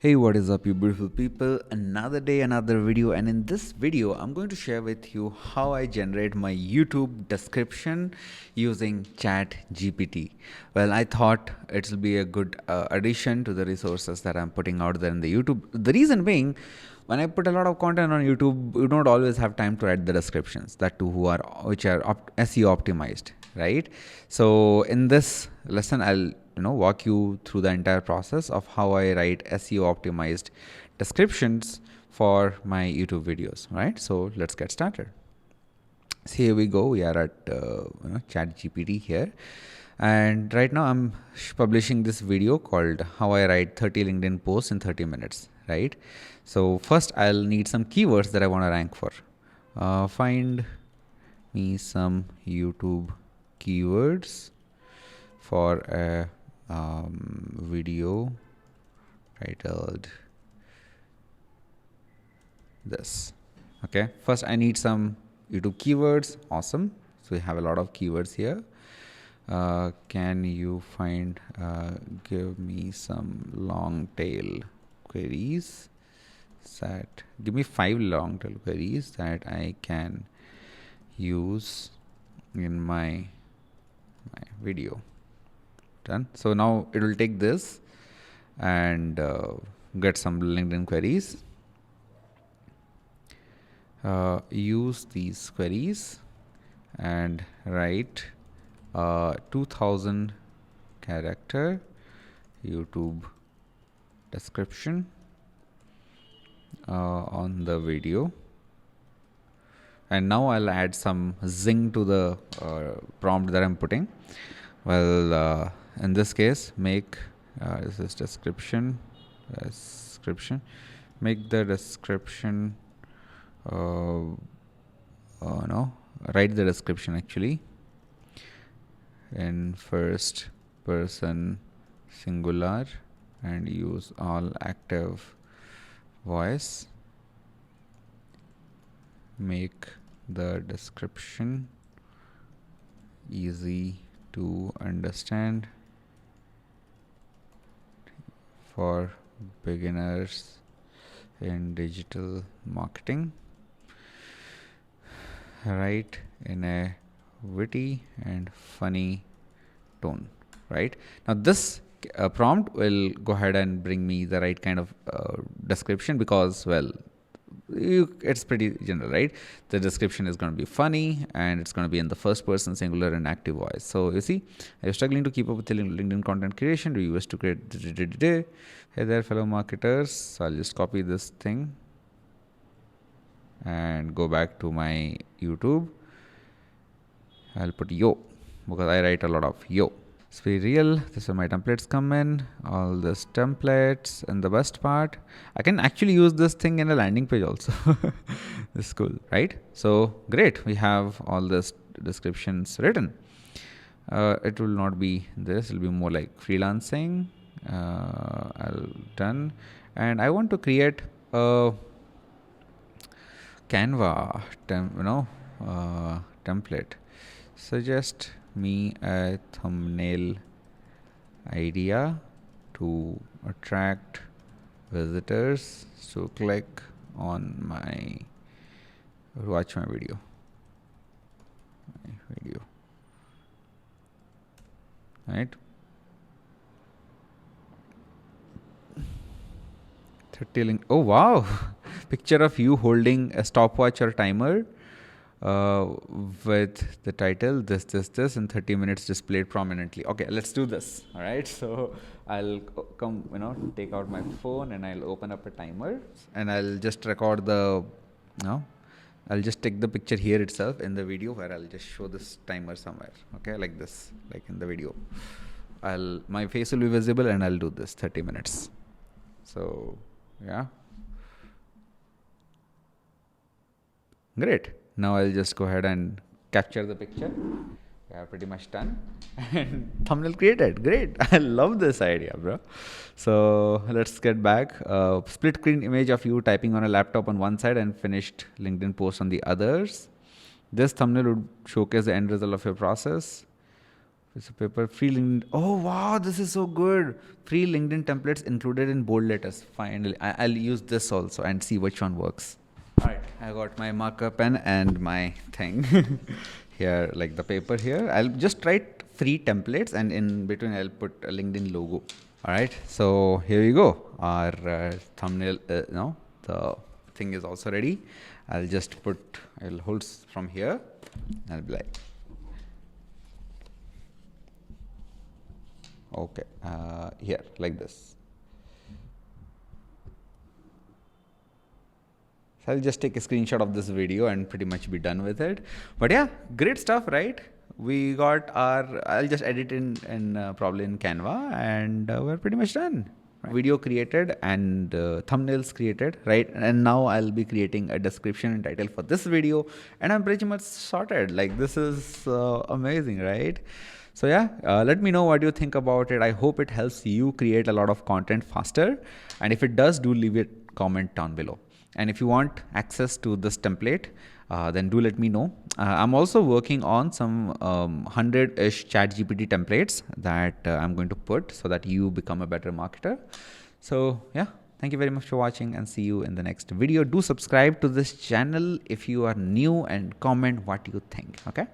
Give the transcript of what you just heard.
Hey, what is up, you beautiful people? Another day, another video, and in this video, I'm going to share with you how I generate my YouTube description using ChatGPT. Well, I thought it will be a good addition to the resources that I'm putting out there in the YouTube. The reason being, when I put a lot of content on YouTube, you don't always have time to write the descriptions. That too, which are SEO optimized, right? So in this lesson, I'll walk you through the entire process of how I write SEO optimized descriptions for my YouTube videos, right? So let's get started. So here we go. We are at ChatGPT here, and right now I'm publishing this video called "How I Write 30 LinkedIn Posts in 30 Minutes." Right. So first, I'll need some keywords that I want to rank for. Find me some YouTube keywords for a video titled this. Okay, first I need some YouTube keywords. Awesome. So we have a lot of keywords here. Can you give me some long tail queries give me 5 long tail queries that I can use in my video. Done. So now it will take this and get some LinkedIn queries. Use these queries and write 2000 character YouTube description on the video. And now I'll add some zing to the prompt that I'm putting. Well, in this case, make this description. Make the description. Write the description actually in first person singular and use all active voice. Make the description easy to understand for beginners in digital marketing. Write in a witty and funny tone. Right now, this prompt will go ahead and bring me the right kind of description because, well, it's pretty general, right? The description is going to be funny and it's going to be in the first person singular and active voice. So you see, are you struggling to keep up with the LinkedIn content creation? Do you wish to create? Hey there, fellow marketers. So I'll just copy this thing and go back to my YouTube. I'll put yo because I write a lot of yo. It's very real. This is where my templates come in. All these templates, and the best part, I can actually use this thing in a landing page also. This is cool, right? So great. We have all this descriptions written. It will not be this. It will be more like freelancing. I'll done, and I want to create a Canva template. Suggest me a thumbnail idea to attract visitors to click on watch my video. Right. 30 link. Oh wow. Picture of you holding a stopwatch or timer with the title this in 30 minutes displayed prominently. Okay, let's do this. All right, so I'll come take out my phone and I'll open up a timer and I'll just record I'll just take the picture here itself in the video where I'll just show this timer somewhere. Okay, like this, like in the video. My face will be visible and I'll do this 30 minutes. So yeah, great. Now I'll just go ahead and capture the picture. We are pretty much done. And thumbnail created. Great. I love this idea, bro. So let's get back. Split screen image of you typing on a laptop on one side and finished LinkedIn post on the others. This thumbnail would showcase the end result of your process. Piece of paper, free LinkedIn. Oh wow, this is so good. Free LinkedIn templates included in bold letters. Finally, I'll use this also and see which one works. All right, I got my marker pen and my thing here, like the paper here. I'll just write free templates and in between I'll put a LinkedIn logo. All right, so here you go. Our thumbnail, no, the thing is also ready. I'll just put, I'll hold from here. I'll be like, okay, here, like this. So I'll just take a screenshot of this video and pretty much be done with it. But yeah, great stuff, right? We got our, I'll just edit in probably in Canva and we're pretty much done. Right? Video created and thumbnails created, right? And now I'll be creating a description and title for this video and I'm pretty much sorted. Like this is amazing, right? So yeah, let me know what you think about it. I hope it helps you create a lot of content faster. And if it does, do leave a comment down below. And if you want access to this template, then do let me know. I'm also working on some 100-ish ChatGPT templates that I'm going to put so that you become a better marketer. So yeah, thank you very much for watching and see you in the next video. Do subscribe to this channel if you are new and comment what you think. Okay.